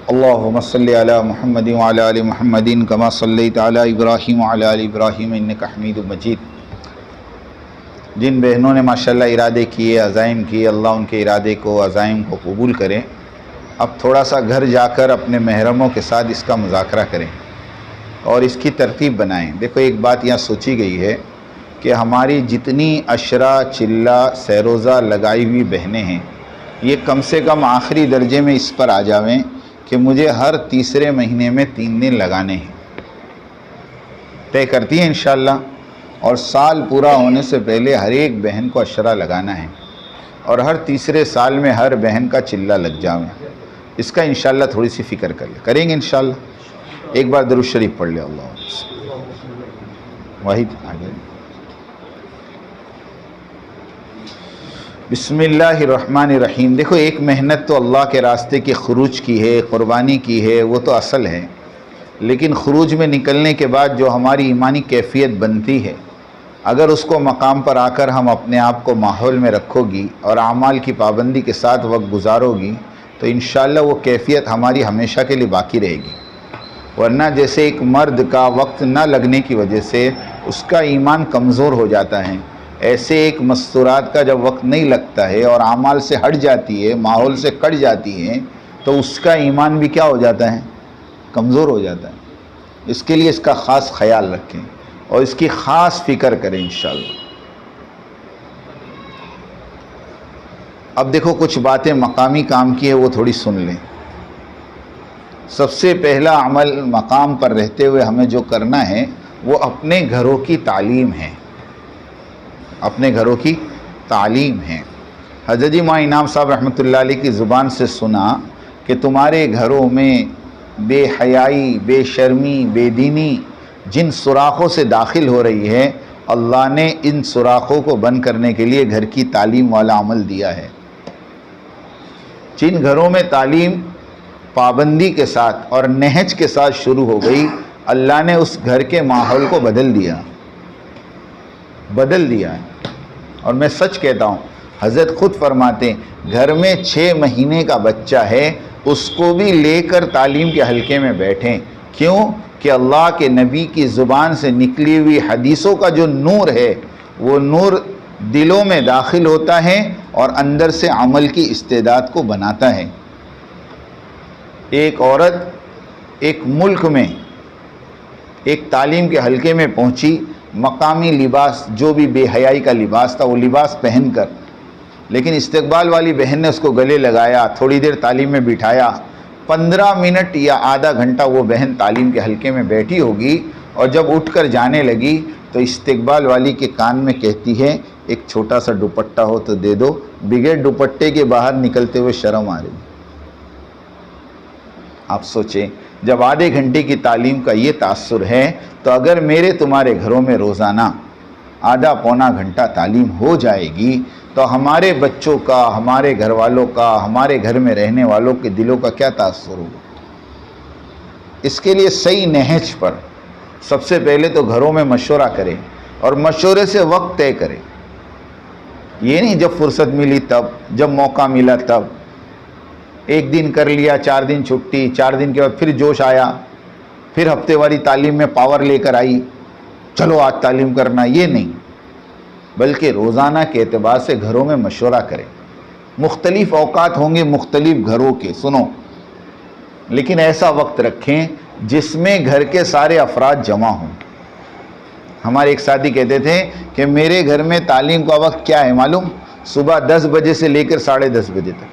اللهم صل علی محمد وعلی آل محمد کما صلیت علی ابراہیم وعلی آل ابراہیم انک حمید مجید۔ جن بہنوں نے ماشاءاللہ ارادے کیے، عزائم کیے، اللہ ان کے ارادے کو، عزائم کو قبول کریں۔ اب تھوڑا سا گھر جا کر اپنے محرموں کے ساتھ اس کا مذاکرہ کریں اور اس کی ترتیب بنائیں۔ دیکھو ایک بات یہاں سوچی گئی ہے کہ ہماری جتنی عشرہ چلہ سیروزہ لگائی ہوئی بہنیں ہیں، یہ کم سے کم آخری درجے میں اس پر آ جاویں کہ مجھے ہر تیسرے مہینے میں 3 دن لگانے ہیں۔ طے کرتی ہیں انشاءاللہ، اور سال پورا ہونے سے پہلے ہر ایک بہن کو عشرہ لگانا ہے اور ہر تیسرے سال میں ہر بہن کا چلہ لگ جاویں۔ اس کا انشاءاللہ تھوڑی سی فکر کریں گے انشاءاللہ۔ ایک بار درود شریف پڑھ لے اللہ واحد آگے۔ بسم اللہ الرحمن الرحیم۔ دیکھو ایک محنت تو اللہ کے راستے کی خروج کی ہے، قربانی کی ہے، وہ تو اصل ہے، لیکن خروج میں نکلنے کے بعد جو ہماری ایمانی کیفیت بنتی ہے، اگر اس کو مقام پر آ کر ہم اپنے آپ کو ماحول میں رکھو گی اور اعمال کی پابندی کے ساتھ وقت گزارو گی تو انشاءاللہ وہ کیفیت ہماری ہمیشہ کے لیے باقی رہے گی۔ ورنہ جیسے ایک مرد کا وقت نہ لگنے کی وجہ سے اس کا ایمان کمزور ہو جاتا ہے، ایسے ایک مستورات کا جب وقت نہیں لگتا ہے اور اعمال سے ہٹ جاتی ہے، ماحول سے کٹ جاتی ہے، تو اس کا ایمان بھی کیا ہو جاتا ہے؟ کمزور ہو جاتا ہے۔ اس کے لیے اس کا خاص خیال رکھیں اور اس کی خاص فکر کریں انشاءاللہ۔ اب دیکھو کچھ باتیں مقامی کام کی ہے، وہ تھوڑی سن لیں۔ سب سے پہلا عمل مقام پر رہتے ہوئے ہمیں جو کرنا ہے وہ اپنے گھروں کی تعلیم ہے، اپنے گھروں کی تعلیم ہے۔ حضرت جی ماں انعام صاحب رحمۃ اللہ علیہ کی زبان سے سنا کہ تمہارے گھروں میں بے حیائی، بے شرمی، بے دینی جن سوراخوں سے داخل ہو رہی ہے، اللہ نے ان سوراخوں کو بند کرنے کے لیے گھر کی تعلیم والا عمل دیا ہے۔ جن گھروں میں تعلیم پابندی کے ساتھ اور نہج کے ساتھ شروع ہو گئی، اللہ نے اس گھر کے ماحول کو بدل دیا ہے۔ اور میں سچ کہتا ہوں، حضرت خود فرماتے ہیں گھر میں 6 مہینے کا بچہ ہے، اس کو بھی لے کر تعلیم کے حلقے میں بیٹھیں۔ کیوں؟ کہ اللہ کے نبی کی زبان سے نکلی ہوئی حدیثوں کا جو نور ہے، وہ نور دلوں میں داخل ہوتا ہے اور اندر سے عمل کی استعداد کو بناتا ہے۔ ایک عورت ایک ملک میں ایک تعلیم کے حلقے میں پہنچی، مقامی لباس جو بھی بے حیائی کا لباس تھا وہ لباس پہن کر، لیکن استقبال والی بہن نے اس کو گلے لگایا، تھوڑی دیر تعلیم میں بٹھایا، 15 منٹ یا آدھا گھنٹہ وہ بہن تعلیم کے حلقے میں بیٹھی ہوگی، اور جب اٹھ کر جانے لگی تو استقبال والی کے کان میں کہتی ہے ایک چھوٹا سا دوپٹہ ہو تو دے دو، بغیر دوپٹے کے باہر نکلتے ہوئے شرم آ رہی۔ آپ سوچیں، جب آدھے گھنٹے کی تعلیم کا یہ تاثر ہے تو اگر میرے تمہارے گھروں میں روزانہ آدھا پونا گھنٹہ تعلیم ہو جائے گی تو ہمارے بچوں کا، ہمارے گھر والوں کا، ہمارے گھر میں رہنے والوں کے دلوں کا کیا تاثر ہوگا؟ اس کے لیے صحیح نہج پر سب سے پہلے تو گھروں میں مشورہ کریں اور مشورے سے وقت طے کریں۔ یہ نہیں جب فرصت ملی تب، جب موقع ملا تب، ایک دن کر لیا، 4 دن چھٹی، 4 دن کے بعد پھر جوش آیا، پھر ہفتے والی تعلیم میں پاور لے کر آئی، چلو آج تعلیم کرنا، یہ نہیں، بلکہ روزانہ کے اعتبار سے گھروں میں مشورہ کریں۔ مختلف اوقات ہوں گے مختلف گھروں کے، سنو، لیکن ایسا وقت رکھیں جس میں گھر کے سارے افراد جمع ہوں۔ ہمارے ایک ساتھی کہتے تھے کہ میرے گھر میں تعلیم کا وقت کیا ہے معلوم؟ صبح 10 بجے سے لے کر 10:30 بجے تک۔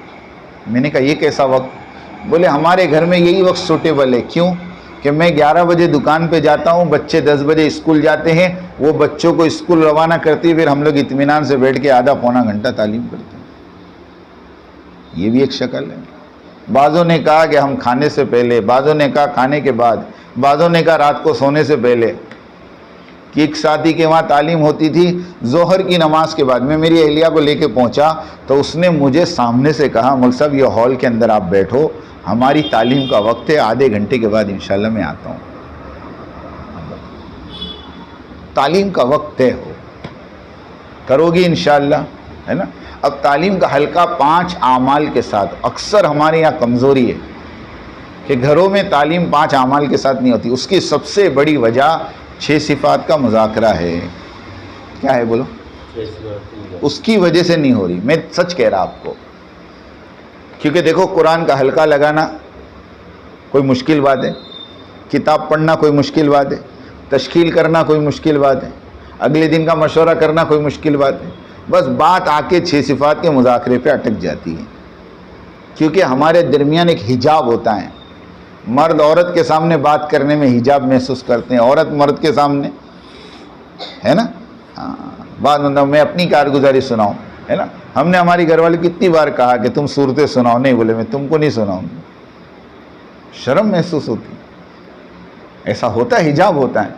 میں نے کہا یہ کیسا وقت؟ بولے ہمارے گھر میں یہی وقت سوٹیبل ہے۔ کیوں؟ کہ میں 11 بجے دکان پہ جاتا ہوں، بچے 10 بجے اسکول جاتے ہیں، وہ بچوں کو اسکول روانہ کرتی، پھر ہم لوگ اطمینان سے بیٹھ کے آدھا پونا گھنٹہ تعلیم کرتے ہیں۔ یہ بھی ایک شکل ہے۔ بعضوں نے کہا کہ ہم کھانے سے پہلے، بعضوں نے کہا کھانے کے بعد، بعضوں نے کہا رات کو سونے سے پہلے۔ کہ ایک ساتھی کے وہاں تعلیم ہوتی تھی ظہر کی نماز کے بعد، میں میری اہلیہ کو لے کے پہنچا تو اس نے مجھے سامنے سے کہا مول صاحب یہ ہال کے اندر آپ بیٹھو، ہماری تعلیم کا وقت ہے، آدھے گھنٹے کے بعد انشاءاللہ میں آتا ہوں۔ تعلیم کا وقت طے ہو، کرو گی انشاءاللہ، ہے نا۔ اب تعلیم کا حلقہ 5 اعمال کے ساتھ، اکثر ہمارے یہاں کمزوری ہے، کہ گھروں میں تعلیم 5 اعمال کے ساتھ نہیں ہوتی. اس کی سب سے بڑی وجہ 6 صفات کا مذاکرہ ہے. کیا ہے بولو؟ اس کی وجہ سے نہیں ہو رہی. میں سچ کہہ رہا آپ کو, کیونکہ دیکھو قرآن کا حلقہ لگانا کوئی مشکل بات ہے, کتاب پڑھنا کوئی مشکل بات ہے, تشکیل کرنا کوئی مشکل بات ہے, اگلے دن کا مشورہ کرنا کوئی مشکل بات ہے. بس بات آ کے 6 صفات کے مذاکرے پہ اٹک جاتی ہے, کیونکہ ہمارے درمیان ایک حجاب ہوتا ہے. مرد عورت کے سامنے بات کرنے میں حجاب محسوس کرتے ہیں, عورت مرد کے سامنے, ہے نا. ہاں, بات مطلب میں اپنی کارگزاری سناؤں, ہے نا. ہم نے ہماری گھر والے کتنی بار کہا کہ تم صورتیں سناؤ, نہیں بولے میں تم کو نہیں سناؤں. شرم محسوس ہوتی, ایسا ہوتا ہے, حجاب ہوتا ہے.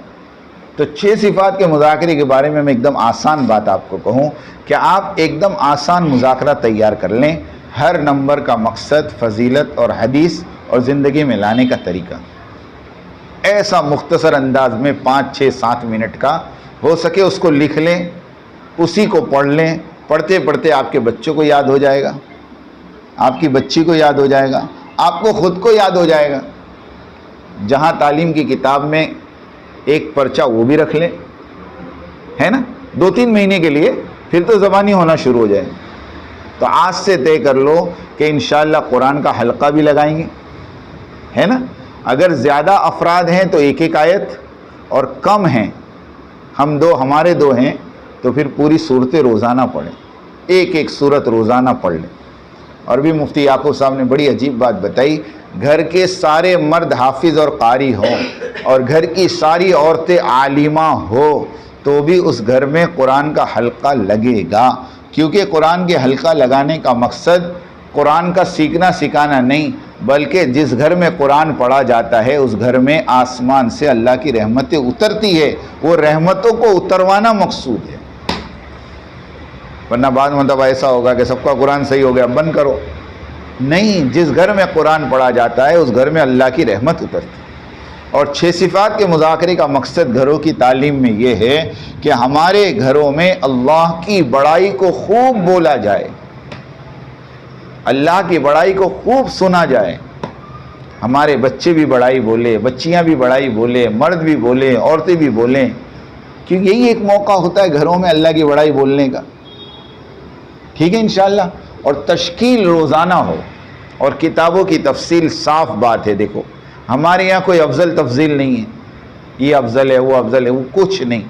تو 6 صفات کے مذاکرے کے بارے میں ایک دم آسان بات آپ کو کہوں کہ آپ ایک دم آسان مذاکرہ تیار کر لیں. ہر نمبر کا مقصد, فضیلت اور حدیث اور زندگی میں لانے کا طریقہ, ایسا مختصر انداز میں 5 6 7 منٹ کا ہو سکے اس کو لکھ لیں, اسی کو پڑھ لیں. پڑھتے پڑھتے آپ کے بچوں کو یاد ہو جائے گا, آپ کی بچی کو یاد ہو جائے گا, آپ کو خود کو یاد ہو جائے گا. جہاں تعلیم کی کتاب میں ایک پرچہ وہ بھی رکھ لیں, ہے نا, 2-3 مہینے کے لیے, پھر تو زبانی ہونا شروع ہو جائے. تو آج سے طے کر لو کہ انشاءاللہ قرآن کا حلقہ بھی لگائیں گے, ہے نا. اگر زیادہ افراد ہیں تو 1 آیت, اور کم ہیں, ہمارے 2 ہیں, تو پھر پوری صورتیں روزانہ پڑھیں, 1 صورت روزانہ پڑھ لیں. اور بھی مفتی یعقوب صاحب نے بڑی عجیب بات بتائی, گھر کے سارے مرد حافظ اور قاری ہوں اور گھر کی ساری عورتیں عالمہ ہو تو بھی اس گھر میں قرآن کا حلقہ لگے گا. کیونکہ قرآن کے حلقہ لگانے کا مقصد قرآن کا سیکھنا سکھانا نہیں, بلکہ جس گھر میں قرآن پڑھا جاتا ہے اس گھر میں آسمان سے اللہ کی رحمتیں اترتی ہے, وہ رحمتوں کو اتروانا مقصود ہے. ورنہ بعد مطلب ایسا ہوگا کہ سب کا قرآن صحیح ہو گیا, بند کرو. نہیں, جس گھر میں قرآن پڑھا جاتا ہے اس گھر میں اللہ کی رحمت اترتی. اور 6 صفات کے مذاکرے کا مقصد گھروں کی تعلیم میں یہ ہے کہ ہمارے گھروں میں اللہ کی بڑائی کو خوب بولا جائے, اللہ کی بڑائی کو خوب سنا جائے. ہمارے بچے بھی بڑائی بولے, بچیاں بھی بڑائی بولے, مرد بھی بولیں, عورتیں بھی بولیں, کیونکہ یہی ایک موقع ہوتا ہے گھروں میں اللہ کی بڑائی بولنے کا. ٹھیک ہے انشاءاللہ. اور تشکیل روزانہ ہو, اور کتابوں کی تفصیل صاف بات ہے. دیکھو ہمارے یہاں کوئی افضل تفضیل نہیں ہے, یہ افضل ہے وہ افضل ہے, وہ کچھ نہیں.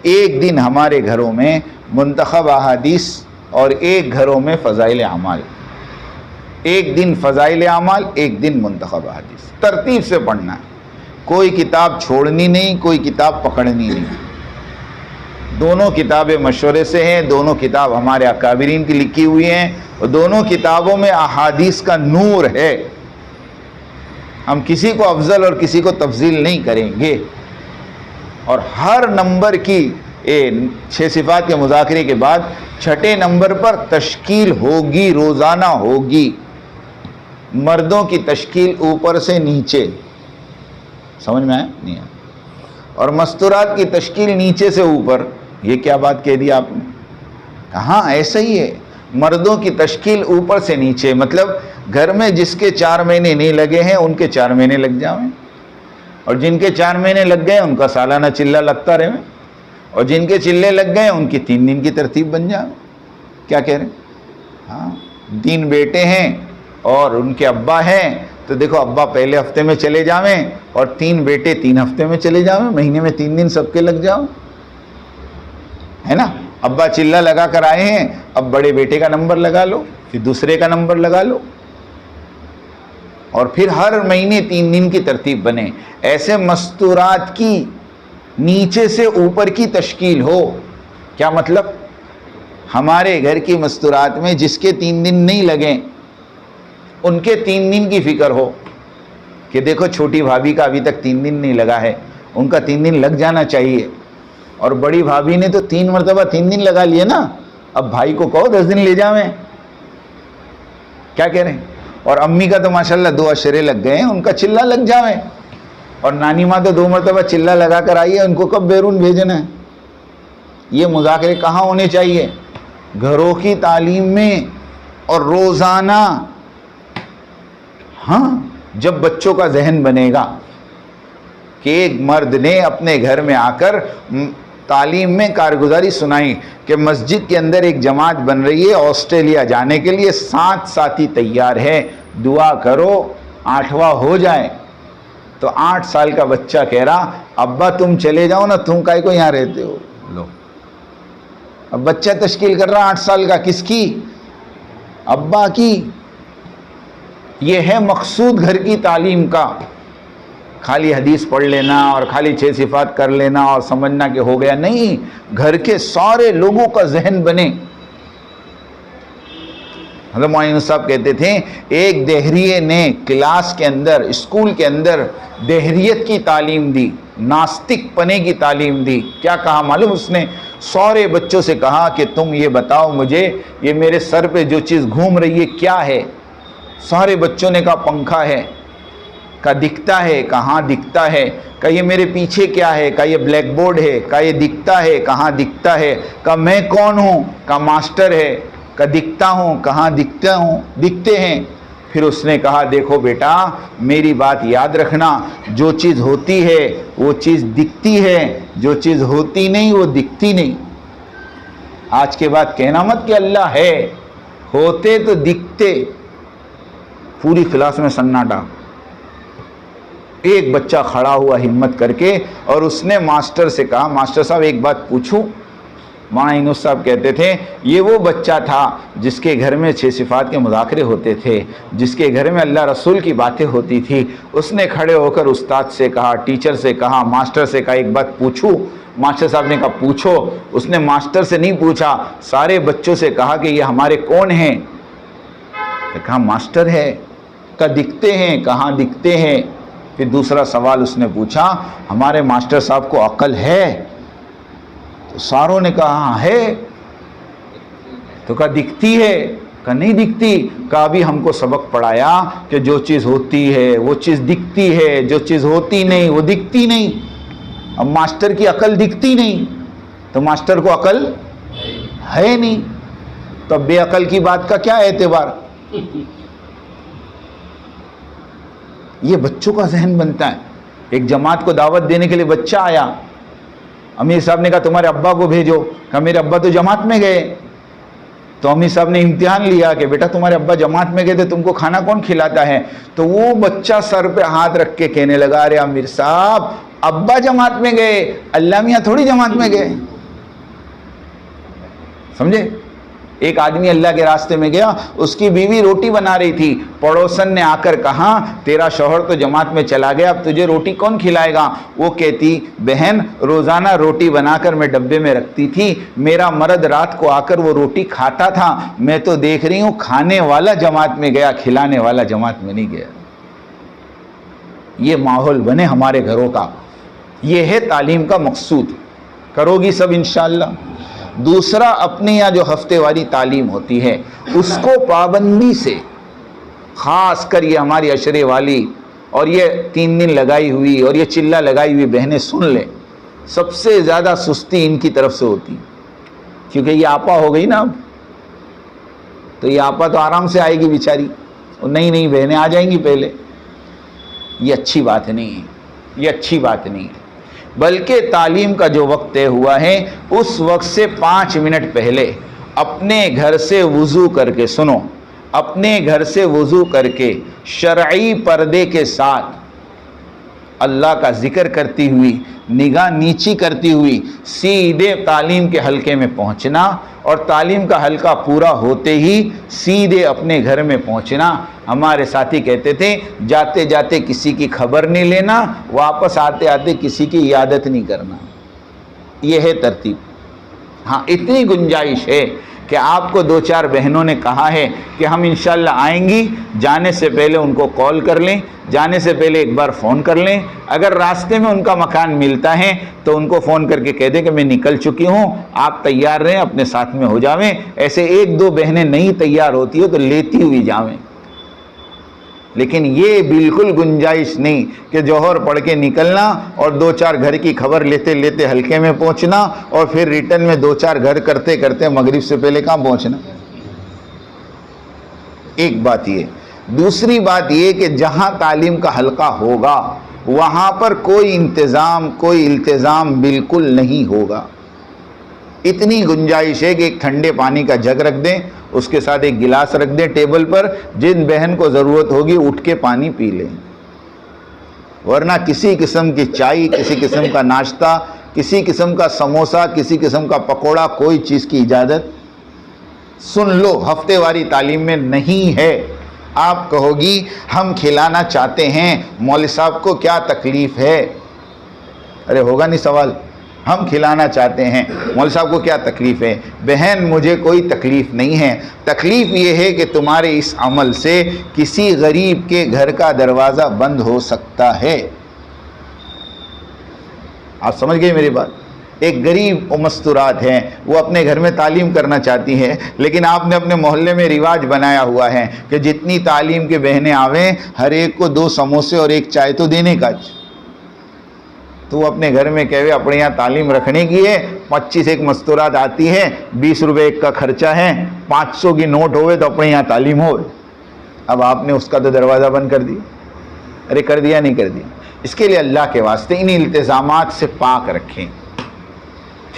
ایک دن ہمارے گھروں میں منتخب احادیث اور ایک گھروں میں فضائل اعمال, ایک دن فضائل اعمال, ایک دن منتخب احادیث, ترتیب سے پڑھنا ہے. کوئی کتاب چھوڑنی نہیں, کوئی کتاب پکڑنی نہیں. دونوں کتابیں مشورے سے ہیں, دونوں کتاب ہمارے اکابرین کی لکھی ہوئی ہیں, اور دونوں کتابوں میں احادیث کا نور ہے. ہم کسی کو افضل اور کسی کو تفضیل نہیں کریں گے. اور ہر نمبر کی 6 صفات کے مذاکرے کے بعد 6 نمبر پر تشکیل ہوگی, روزانہ ہوگی. مردوں کی تشکیل اوپر سے نیچے, سمجھ میں آیا نہیں آیا, اور مستورات کی تشکیل نیچے سے اوپر. یہ کیا بات کہہ دی آپ نے؟ کہاں, ایسا ہی ہے. مردوں کی تشکیل اوپر سے نیچے, مطلب گھر میں جس کے 4 مہینے نہیں لگے ہیں ان کے 4 مہینے لگ جائیں, اور جن کے 4 مہینے لگ گئے ان کا سالانہ چلہ لگتا رہے, اور جن کے چلے لگ گئے ان کی 3 دن کی ترتیب بن جائے. کیا کہہ رہے ہیں؟ ہاں, 3 بیٹے ہیں اور ان کے ابا ہیں, تو دیکھو ابا پہلے ہفتے میں چلے جاویں اور 3 بیٹے 3 ہفتے میں چلے جاویں, مہینے میں 3 دن سب کے لگ جاؤ, ہے نا. ابا چلہ لگا کر آئے ہیں, اب بڑے بیٹے کا نمبر لگا لو, پھر دوسرے کا نمبر لگا لو, اور پھر ہر مہینے 3 دن کی ترتیب بنے. ایسے مستورات کی نیچے سے اوپر کی تشکیل ہو. کیا مطلب؟ ہمارے گھر کی مستورات میں جس کے 3 دن نہیں لگیں ان کے 3 دن کی فکر ہو کہ دیکھو چھوٹی بھابھی کا ابھی تک 3 دن نہیں لگا ہے, ان کا 3 دن لگ جانا چاہیے. اور بڑی بھابھی نے تو 3 مرتبہ 3 دن لگا لیے نا, اب بھائی کو کہو 10 دن لے جاویں. کیا کہہ رہے ہیں؟ اور امی کا تو ماشاءاللہ 2 عشرے لگ گئے ہیں, ان کا چلہ لگ جاویں. اور نانی ماں تو 2 مرتبہ چلہ لگا کر آئی ہے, ان کو کب بیرون بھیجنا ہے؟ یہ مذاکرے کہاں ہونے چاہیے؟ گھروں کی تعلیم میں, اور روزانہ. ہاں, جب بچوں کا ذہن بنے گا کہ ایک مرد نے اپنے گھر میں آ کر تعلیم میں کارگزاری سنائی کہ مسجد کے اندر ایک جماعت بن رہی ہے آسٹریلیا جانے کے لیے، 7 ساتھی تیار ہے، دعا کرو 8واں ہو جائے. تو 8 سال کا بچہ کہہ رہا ابا تم چلے جاؤ نا، تم کائے کو یہاں رہتے ہو. لو اب بچہ تشکیل کر رہا 8 سال کا، کس کی؟ ابا کی. یہ ہے مقصود گھر کی تعلیم کا. خالی حدیث پڑھ لینا اور خالی 6 صفات کر لینا اور سمجھنا کہ ہو گیا، نہیں. گھر کے سارے لوگوں کا ذہن بنے. حضرت معین صاحب کہتے تھے ایک دہریے نے کلاس کے اندر، اسکول کے اندر دہریت کی تعلیم دی، ناستک پنے کی تعلیم دی. کیا کہا معلوم؟ اس نے سارے بچوں سے کہا کہ تم یہ بتاؤ مجھے، یہ میرے سر پہ جو چیز گھوم رہی ہے کیا ہے؟ سارے بچوں نے کہا پنکھا ہے. کہا دکھتا ہے؟ کہاں دکھتا ہے. کہا یہ میرے پیچھے کیا ہے؟ کہا یہ بلیک بورڈ ہے. کہا یہ دکھتا ہے؟ کہاں دکھتا ہے. کہا میں کون ہوں؟ کہا ماسٹر ہے. کہا دکھتا ہوں؟ کہاں دکھتا ہوں؟ دکھتے ہیں. پھر اس نے کہا دیکھو بیٹا میری بات یاد رکھنا، جو چیز ہوتی ہے وہ چیز دکھتی ہے، جو چیز ہوتی نہیں وہ دکھتی نہیں. آج کے بعد کہنا مت کہ اللہ ہے، ہوتے تو دکھتے. پوری کلاس میں سناٹا. ایک بچہ کھڑا ہوا ہمت کر کے اور اس نے ماسٹر سے کہا ماسٹر صاحب ایک بات پوچھوں؟ مولانا یونس صاحب کہتے تھے یہ وہ بچہ تھا جس کے گھر میں 6 صفات کے مذاکرے ہوتے تھے، جس کے گھر میں اللہ رسول کی باتیں ہوتی تھی. اس نے کھڑے ہو کر استاد سے کہا، ٹیچر سے کہا، ماسٹر سے کہا ایک بات پوچھوں؟ ماسٹر صاحب نے کہا پوچھو. اس نے ماسٹر سے نہیں پوچھا، سارے بچوں سے کہا کہ یہ ہمارے کون ہیں؟ کہا ماسٹر ہے. کہا دکھتے ہیں؟ کہاں دکھتے ہیں. پھر دوسرا سوال اس نے پوچھا ہمارے ماسٹر صاحب کو عقل ہے؟ تو ساروں نے کہا ہاں ہے. تو کہا دکھتی ہے؟ کہا نہیں دکھتی. کہا ابھی ہم کو سبق پڑھایا کہ جو چیز ہوتی ہے وہ چیز دکھتی ہے، جو چیز ہوتی نہیں وہ دکھتی نہیں. اب ماسٹر کی عقل دکھتی نہیں تو ماسٹر کو عقل ہے نہیں، تو اب بے عقل کی بات کا کیا اعتبار؟ یہ بچوں کا ذہن بنتا ہے. ایک جماعت کو دعوت دینے کے لیے بچہ آیا، امیر صاحب نے کہا تمہارے ابا کو بھیجو. کہا میرے ابا تو جماعت میں گئے. تو امیر صاحب نے امتحان لیا کہ بیٹا تمہارے ابا جماعت میں گئے تھے، تم کو کھانا کون کھلاتا ہے؟ تو وہ بچہ سر پہ ہاتھ رکھ کے کہنے لگا ارے امیر صاحب ابا جماعت میں گئے، اللہ میاں تھوڑی جماعت میں گئے. سمجھے؟ ایک آدمی اللہ کے راستے میں گیا، اس کی بیوی روٹی بنا رہی تھی. پڑوسن نے آ کر کہا تیرا شوہر تو جماعت میں چلا گیا، اب تجھے روٹی کون کھلائے گا؟ وہ کہتی بہن روزانہ روٹی بنا کر میں ڈبے میں رکھتی تھی، میرا مرد رات کو آ کر وہ روٹی کھاتا تھا، میں تو دیکھ رہی ہوں کھانے والا جماعت میں گیا، کھلانے والا جماعت میں نہیں گیا. یہ ماحول بنے ہمارے گھروں کا. یہ ہے تعلیم کا مقصود. کرو گی سب انشاءاللہ. دوسرا اپنے یہاں جو ہفتے والی تعلیم ہوتی ہے اس کو پابندی سے، خاص کر یہ ہماری عشرے والی اور یہ 3 دن لگائی ہوئی اور یہ چلہ لگائی ہوئی بہنیں سن لیں، سب سے زیادہ سستی ان کی طرف سے ہوتی، کیونکہ یہ آپا ہو گئی نا اب. تو یہ آپا تو آرام سے آئے گی بیچاری، اور نئی بہنیں آ جائیں گی پہلے. یہ اچھی بات نہیں ہے، یہ اچھی بات نہیں ہے. بلکہ تعلیم کا جو وقت طے ہوا ہے اس وقت سے 5 منٹ پہلے اپنے گھر سے وضو کر کے، سنو، اپنے گھر سے وضو کر کے شرعی پردے کے ساتھ اللہ کا ذکر کرتی ہوئی، نگاہ نیچی کرتی ہوئی سیدھے تعلیم کے حلقے میں پہنچنا، اور تعلیم کا حلقہ پورا ہوتے ہی سیدھے اپنے گھر میں پہنچنا. ہمارے ساتھی کہتے تھے جاتے جاتے کسی کی خبر نہیں لینا، واپس آتے آتے کسی کی عیادت نہیں کرنا. یہ ہے ترتیب. ہاں اتنی گنجائش ہے کہ آپ کو 2-4 بہنوں نے کہا ہے کہ ہم انشاءاللہ آئیں گی، جانے سے پہلے ان کو کال کر لیں، جانے سے پہلے ایک بار فون کر لیں. اگر راستے میں ان کا مکان ملتا ہے تو ان کو فون کر کے کہہ دیں کہ میں نکل چکی ہوں، آپ تیار رہیں، اپنے ساتھ میں ہو جاویں. ایسے 1-2 بہنیں نہیں تیار ہوتی ہو تو لیتی ہوئی جاویں. لیکن یہ بالکل گنجائش نہیں کہ جوہر پڑھ کے نکلنا اور 2-4 گھر کی خبر لیتے لیتے حلقے میں پہنچنا اور پھر ریٹرن میں 2-4 گھر کرتے کرتے مغرب سے پہلے کہاں پہنچنا. ایک بات یہ دوسری بات یہ کہ جہاں تعلیم کا حلقہ ہوگا وہاں پر کوئی انتظام، کوئی التزام بالکل نہیں ہوگا۔ اتنی گنجائش ہے کہ ایک ٹھنڈے پانی کا جگ رکھ دیں، اس کے ساتھ ایک گلاس رکھ دیں ٹیبل پر، جن بہن کو ضرورت ہوگی اٹھ کے پانی پی لیں، ورنہ کسی قسم کی چائے، کسی قسم کا ناشتہ، کسی قسم کا سموسہ، کسی قسم کا پکوڑا، کوئی چیز کی اجازت، سن لو، ہفتے واری تعلیم میں نہیں ہے۔ آپ کہو گی ہم کھلانا چاہتے ہیں، مولوی صاحب کو کیا تکلیف ہے؟ ارے ہوگا نہیں سوال، ہم کھلانا چاہتے ہیں، مولوی صاحب کو کیا تکلیف ہے؟ بہن مجھے کوئی تکلیف نہیں ہے، تکلیف یہ ہے کہ تمہارے اس عمل سے کسی غریب کے گھر کا دروازہ بند ہو سکتا ہے۔ آپ سمجھ گئے میری بات؟ ایک غریب و مستورات ہیں، وہ اپنے گھر میں تعلیم کرنا چاہتی ہیں، لیکن آپ نے اپنے محلے میں رواج بنایا ہوا ہے کہ جتنی تعلیم کے بہنیں آویں ہر ایک کو 2 سموسے اور 1 چائے تو دینے کا۔ تو وہ اپنے گھر میں کہوے اپنے یہاں تعلیم رکھنے کی ہے، 25 ایک مستورات آتی ہے، 20 روپے ایک کا خرچہ ہے، 500 کی نوٹ ہوئے تو اپنے یہاں تعلیم ہو۔ اب آپ نے اس کا تو دروازہ بند کر دیا۔ ارے کر دیا نہیں کر دیا؟ اس کے لیے اللہ کے واسطے ان التزامات سے پاک رکھیں،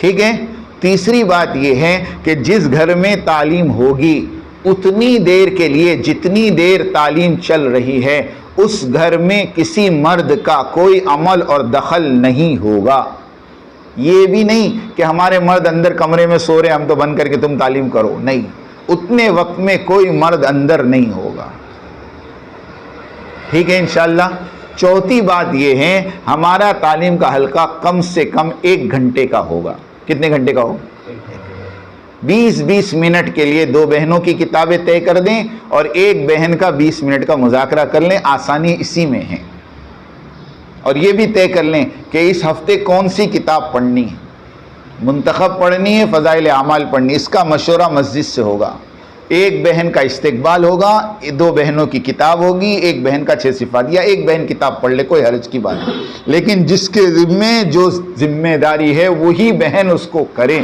ٹھیک ہے؟ تیسری بات یہ ہے کہ جس گھر میں تعلیم ہوگی اتنی دیر کے لیے جتنی دیر تعلیم چل رہی ہے اس گھر میں کسی مرد کا کوئی عمل اور دخل نہیں ہوگا۔ یہ بھی نہیں کہ ہمارے مرد اندر کمرے میں سو رہے ہم تو بند کر کے تم تعلیم کرو، نہیں، اتنے وقت میں کوئی مرد اندر نہیں ہوگا، ٹھیک ہے انشاءاللہ۔ چوتھی بات یہ ہے ہمارا تعلیم کا حلقہ کم سے کم 1 گھنٹے کا ہوگا۔ کتنے گھنٹے کا ہوگا؟ 20-20 منٹ کے لیے 2 بہنوں کی کتابیں طے کر دیں اور 1 بہن کا 20 منٹ کا مذاکرہ کر لیں، آسانی اسی میں ہے۔ اور یہ بھی طے کر لیں کہ اس ہفتے کون سی کتاب پڑھنی ہے، منتخب پڑھنی ہے، فضائل اعمال پڑھنی، اس کا مشورہ مسجد سے ہوگا۔ 1 بہن کا استقبال ہوگا، 2 بہنوں کی کتاب ہوگی، 1 بہن کا 6 صفات، یا 1 بہن کتاب پڑھ لے، کوئی حرج کی بات نہیں، لیکن جس کے ذمے جو ذمہ داری ہے وہی بہن اس کو کریں،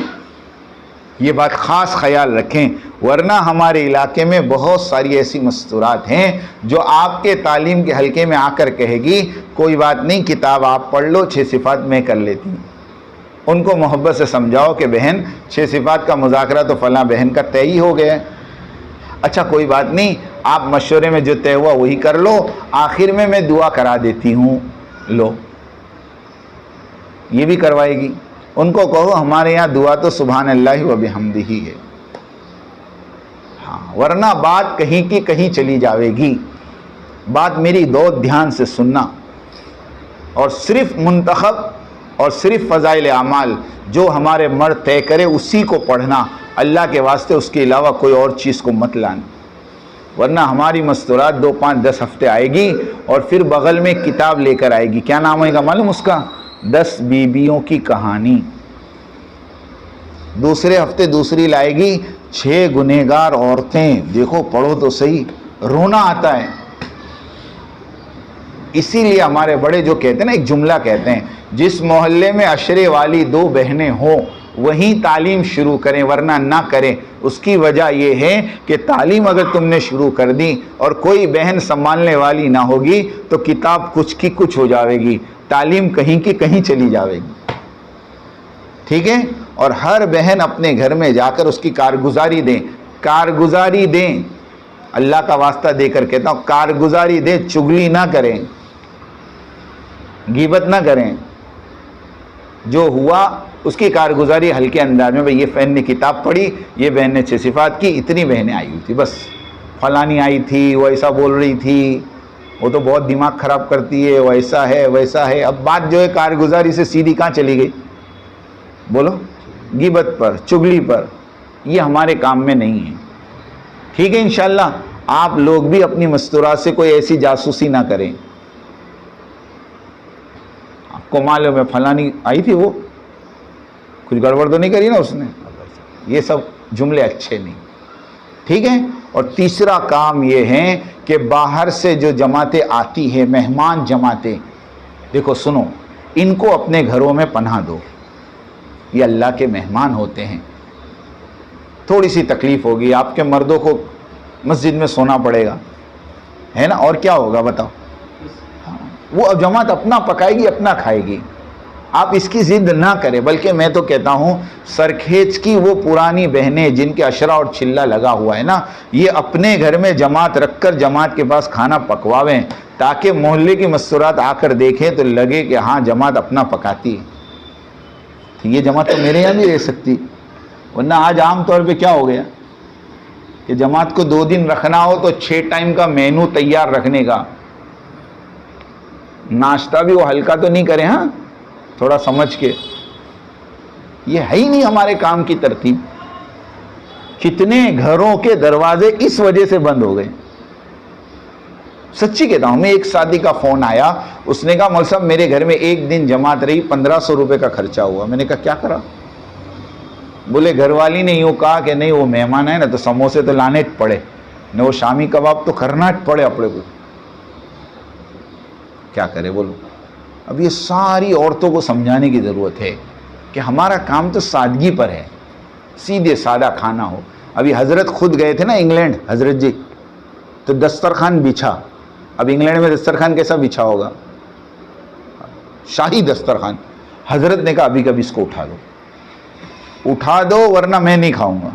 یہ بات خاص خیال رکھیں، ورنہ ہمارے علاقے میں بہت ساری ایسی مستورات ہیں جو آپ کے تعلیم کے حلقے میں آ کر کہے گی کوئی بات نہیں کتاب آپ پڑھ لو، 6 صفات میں کر لیتی ہوں۔ ان کو محبت سے سمجھاؤ کہ بہن 6 صفات کا مذاکرہ تو فلاں بہن کا طے ہی ہو گیا ہے، اچھا کوئی بات نہیں، آپ مشورے میں جو طے ہوا وہی کر لو، آخر میں دعا کرا دیتی ہوں، لو، یہ بھی کروائے گی۔ ان کو کہو ہمارے یہاں دعا تو سبحان اللہ و بحمدہ ہی ہے، ہاں، ورنہ بات کہیں کی کہیں چلی جاوے گی۔ بات میری بہت دھیان سے سننا، اور صرف منتخب اور صرف فضائل اعمال جو ہمارے مرد طے کرے اسی کو پڑھنا، اللہ کے واسطے اس کے علاوہ کوئی اور چیز کو مت لانا، ورنہ ہماری مستورات 2 5 10 ہفتے آئے گی اور پھر بغل میں کتاب لے کر آئے گی، کیا نام ہوئے گا معلوم اس کا؟ 10 بیویوں کی کہانی۔ دوسرے ہفتے دوسری لائے گی 6 گنہگار عورتیں، دیکھو پڑھو تو صحیح، رونا آتا ہے۔ اسی لیے ہمارے بڑے جو کہتے ہیں نا، ایک جملہ کہتے ہیں، جس محلے میں عشرے والی 2 بہنیں ہوں وہیں تعلیم شروع کریں ورنہ نہ کریں۔ اس کی وجہ یہ ہے کہ تعلیم اگر تم نے شروع کر دی اور کوئی بہن سنبھالنے والی نہ ہوگی تو کتاب کچھ کی کچھ ہو جاوے گی، تعلیم کہیں کی کہیں چلی جاوے گی، ٹھیک ہے؟ اور ہر بہن اپنے گھر میں جا کر اس کی کارگزاری دیں، کارگزاری دیں، اللہ کا واسطہ دے کر کہتا ہوں کارگزاری دیں، چگلی نہ کریں، غیبت نہ کریں، جو ہوا اس کی کارگزاری ہلکے انداز میں، بھئی یہ بہن نے کتاب پڑھی، یہ بہن نے 6 صفات کی، اتنی بہنیں آئی ہوئی تھی، بس فلانی آئی تھی وہ ایسا بول رہی تھی، وہ تو بہت دماغ خراب کرتی ہے، وہ ایسا ہے ویسا ہے۔ اب بات جو ہے کارگزاری سے سیدھی کہاں چلی گئی؟ بولو، غیبت پر، چگلی پر، یہ ہمارے کام میں نہیں ہے، ٹھیک ہے؟ انشاءاللہ آپ لوگ بھی اپنی مستورات سے کوئی ایسی جاسوسی نہ کریں، آپ کو معلوم ہے فلانی آئی تھی، وہ کچھ گڑبڑ تو نہیں کری نا اس نے، یہ سب جملے اچھے نہیں، ٹھیک ہے؟ اور تیسرا کام یہ ہے کہ باہر سے جو جماعتیں آتی ہیں، مہمان جماعتیں، دیکھو سنو، ان کو اپنے گھروں میں پناہ دو، یہ اللہ کے مہمان ہوتے ہیں۔ تھوڑی سی تکلیف ہوگی، آپ کے مردوں کو مسجد میں سونا پڑے گا، ہے نا, اور کیا ہوگا بتاؤ؟ وہ جماعت اپنا پکائے گی, اپنا کھائے گی. آپ اس کی ضد نہ کریں, بلکہ میں تو کہتا ہوں سرکھیج کی وہ پرانی بہنیں جن کے اشرا اور چلہ لگا ہوا ہے نا, یہ اپنے گھر میں جماعت رکھ کر جماعت کے پاس کھانا پکواویں, تاکہ محلے کی مستورات آ کر دیکھیں تو لگے کہ ہاں جماعت اپنا پکاتی ہے. یہ جماعت تو میرے یہاں نہیں رہ سکتی. ورنہ آج عام طور پہ کیا ہو گیا کہ جماعت کو 2 دن رکھنا ہو تو 6 ٹائم کا مینو تیار رکھنے کا. ناشتہ بھی وہ ہلکا تو نہیں کرے, ہاں تھوڑا سمجھ کے. یہ ہے ہی نہیں ہمارے کام کی ترتیب. کتنے گھروں کے دروازے اس وجہ سے بند ہو گئے. سچی کہتا ہوں, میں ایک ساتھی کا فون آیا, اس نے کہا مول صاحب میرے گھر میں ایک دن جماعت رہی, 1500 روپے کا خرچہ ہوا. میں نے کہا کیا کرا؟ بولے گھر والی نے یوں کہا کہ نہیں وہ مہمان ہے نا تو سموسے تو لانے پڑے, نہ وہ شامی کباب تو کرنا پڑے اپنے کو. کیا کرے بولو؟ اب یہ ساری عورتوں کو سمجھانے کی ضرورت ہے کہ ہمارا کام تو سادگی پر ہے, سیدھے سادہ کھانا ہو. ابھی حضرت خود گئے تھے نا انگلینڈ, حضرت جی, تو دسترخوان بچھا. اب انگلینڈ میں دسترخوان کیسا بچھا ہوگا؟ شاہی دسترخوان. حضرت نے کہا ابھی کبھی اس کو اٹھا دو ورنہ میں نہیں کھاؤں گا.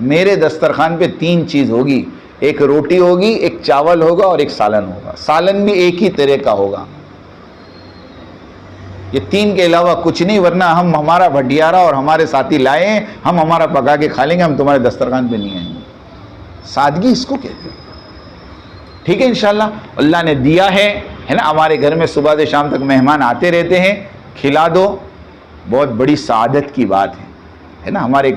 میرے دسترخوان پہ 3 چیز ہوگی, ایک روٹی ہوگی, ایک چاول ہوگا اور ایک سالن ہوگا. سالن بھی ایک ہی طرح کا ہوگا. یہ 3 کے علاوہ کچھ نہیں, ورنہ ہم ہمارا بھٹیارا اور ہمارے ساتھی لائیں, ہم ہمارا پکا کے کھا لیں گے, ہم تمہارے دسترخوان پہ نہیں آئیں گے. سادگی اس کو کہتے ہیں. ٹھیک ہے انشاءاللہ اللہ نے دیا ہے نا. ہمارے گھر میں صبح سے شام تک مہمان آتے رہتے ہیں, کھلا دو, بہت بڑی سعادت کی بات ہے نا. ہمارے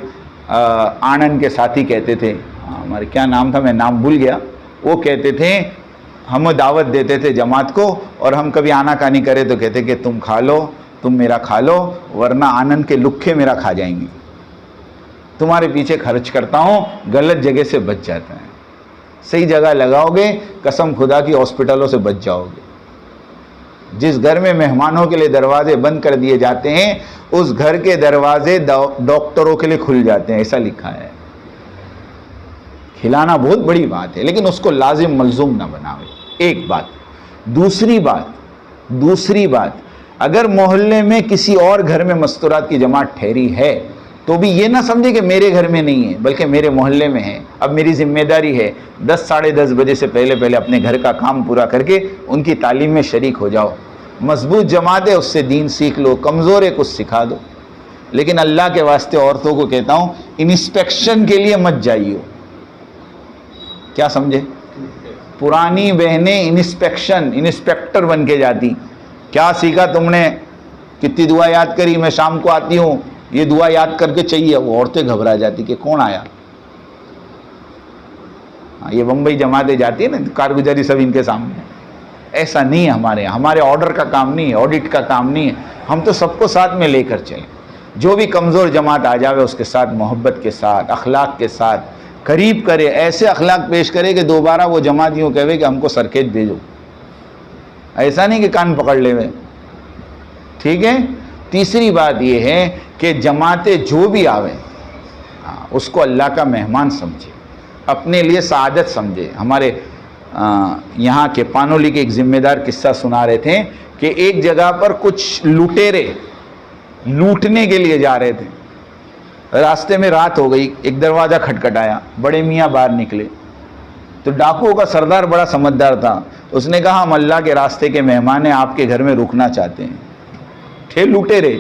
آنند کے ساتھی کہتے تھے, ہمارے کیا نام تھا میں نام بھول گیا, وہ کہتے تھے ہم دعوت دیتے تھے جماعت کو, اور ہم کبھی آنا کانی کرے تو کہتے کہ تم کھا لو, تم میرا کھا لو, ورنہ آنند کے لکھے میرا کھا جائیں گے. تمہارے پیچھے خرچ کرتا ہوں, غلط جگہ سے بچ جاتا ہے. صحیح جگہ لگاؤ گے قسم خدا کی ہاسپٹلوں سے بچ جاؤ گے. جس گھر میں مہمانوں کے لیے دروازے بند کر دیے جاتے ہیں, اس گھر کے دروازے ڈاکٹروں کے لیے کھل جاتے ہیں, ایسا لکھا ہے. کھلانا بہت بڑی بات ہے, لیکن اس کو لازم ملزوم نہ بناؤ. ایک بات. دوسری بات, اگر محلے میں کسی اور گھر میں مستورات کی جماعت ٹھہری ہے تو بھی یہ نہ سمجھے کہ میرے گھر میں نہیں ہے, بلکہ میرے محلے میں ہے. اب میری ذمہ داری ہے 10 ساڑھے 10 بجے سے پہلے اپنے گھر کا کام پورا کر کے ان کی تعلیم میں شریک ہو جاؤ. مضبوط جماعت ہے, اس سے دین سیکھ لو, کمزور ہے کچھ سکھا دو. لیکن اللہ کے واسطے عورتوں کو کہتا ہوں انسپیکشن کے لیے مت جائیے. کیا سمجھے؟ پرانی بہنیں انسپیکٹر بن کے جاتی. کیا سیکھا تم نے؟ کتنی دعا یاد کری؟ میں شام کو آتی ہوں, یہ دعا یاد کر کے چاہیے. وہ عورتیں گھبرا جاتی کہ کون آیا. یہ بمبئی جماعتیں جاتی ہے نا, کارگزاری سب ان کے سامنے. ایسا نہیں ہے ہمارے یہاں. ہمارے آرڈر کا کام نہیں ہے, آڈٹ کا کام نہیں ہے. ہم تو سب کو ساتھ میں لے کر چلیں. جو بھی کمزور جماعت آ جاوے اس کے ساتھ محبت کے ساتھ, اخلاق کے ساتھ قریب کرے, ایسے اخلاق پیش کرے کہ دوبارہ وہ جماعت یوں کہے کہ ہم کو سرکیج بھیجو. ایسا نہیں کہ کان پکڑ لے ہوئے. ٹھیک ہے. تیسری بات یہ ہے کہ جماعتیں جو بھی آویں اس کو اللہ کا مہمان سمجھے, اپنے لیے سعادت سمجھے. ہمارے یہاں کے پانولی کے ایک ذمہ دار قصہ سنا رہے تھے کہ ایک جگہ پر کچھ لوٹیرے لوٹنے کے لیے جا رہے تھے. راستے میں رات ہو گئی, ایک دروازہ کھٹکھٹایا, بڑے میاں باہر نکلے. تو ڈاکوؤں کا سردار بڑا سمجھدار تھا, اس نے کہا ہم اللہ کے راستے کے مہمان ہیں, آپ کے گھر میں رکنا چاہتے ہیں. تھے لوٹیرے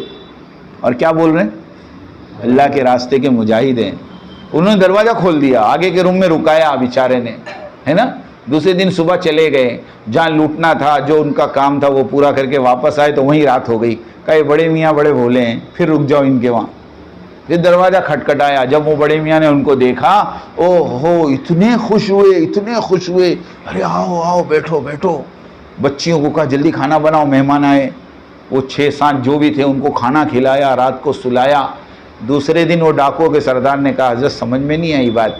اور کیا بول رہے ہیں؟ اللہ کے راستے کے مجاہد ہیں. انہوں نے دروازہ کھول دیا, آگے کے روم میں رکایا بیچارے نے, ہے نا. دوسرے دن صبح چلے گئے, جہاں لوٹنا تھا, جو ان کا کام تھا وہ پورا کر کے واپس آئے تو وہیں رات ہو گئی. کہا یہ بڑے میاں بڑے بھولے ہیں, پھر رک جاؤ ان کے وہاں. پھر دروازہ کھٹکھٹایا. جب وہ بڑے میاں نے ان کو دیکھا, او ہو اتنے خوش ہوئے, ارے آؤ آؤ بیٹھو بیٹھو. بچیوں کو کہا جلدی کھانا بناؤ, مہمان آئے. وہ 6-7 جو بھی تھے ان کو کھانا کھلایا, رات کو سلایا. دوسرے دن وہ ڈاکوؤں کے سردار نے کہا حضرت سمجھ میں نہیں آئی بات,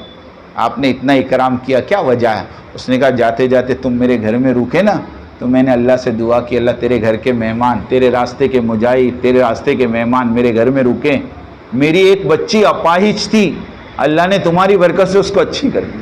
آپ نے اتنا اکرام کیا, کیا وجہ ہے؟ اس نے کہا جاتے جاتے تم میرے گھر میں رکے نا, تو میں نے اللہ سے دعا کی اللہ تیرے گھر کے مہمان, تیرے راستے کے مجاہد, تیرے راستے کے مہمان میرے گھر میں رکیں. میری ایک بچی اپاہج تھی, اللہ نے تمہاری برکت سے اس کو اچھی کر دی.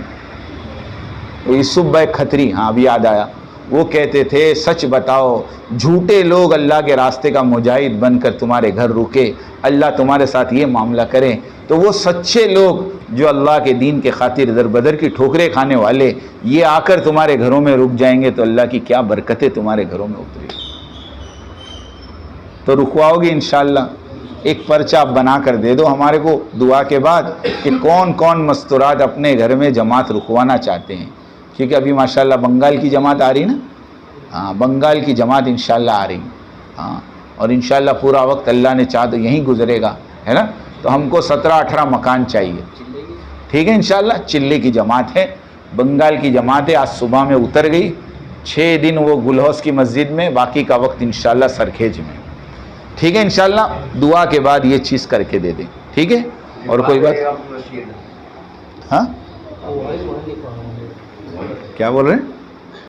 یوسف بھائی کھتری، ہاں ابھی یاد آیا، وہ کہتے تھے سچ بتاؤ، جھوٹے لوگ اللہ کے راستے کا مجاہد بن کر تمہارے گھر رکے، اللہ تمہارے ساتھ یہ معاملہ کریں، تو وہ سچے لوگ جو اللہ کے دین کے خاطر در بدر کی ٹھوکریں کھانے والے، یہ آ کر تمہارے گھروں میں رک جائیں گے تو اللہ کی کیا برکتیں تمہارے گھروں میں اترے گی۔ تو رکواؤ گے انشاءاللہ؟ ایک پرچہ آپ بنا کر دے دو ہمارے کو دعا کے بعد کہ کون کون مستورات اپنے گھر میں جماعت رکوانا چاہتے ہیں، کیونکہ ابھی ماشاءاللہ بنگال کی جماعت آ رہی نا، ہاں بنگال کی جماعت انشاءاللہ آ رہی، ہاں، اور انشاءاللہ پورا وقت اللہ نے چاہ تو یہیں گزرے گا، ہے نا، تو ہم کو 17-18 مکان چاہیے، ٹھیک ہے انشاءاللہ۔ چلے کی جماعت ہے، بنگال کی جماعت ہے، آج صبح میں اتر گئی، 6 دن وہ گل ہاؤس کی مسجد میں، باقی کا وقت انشاءاللہ سرکھیج میں، ٹھیک ہے انشاءاللہ۔ دعا کے بعد یہ چیز کر کے دے دیں، ٹھیک ہے، اور کوئی بات؟ ہاں کیا بول رہے ہیں؟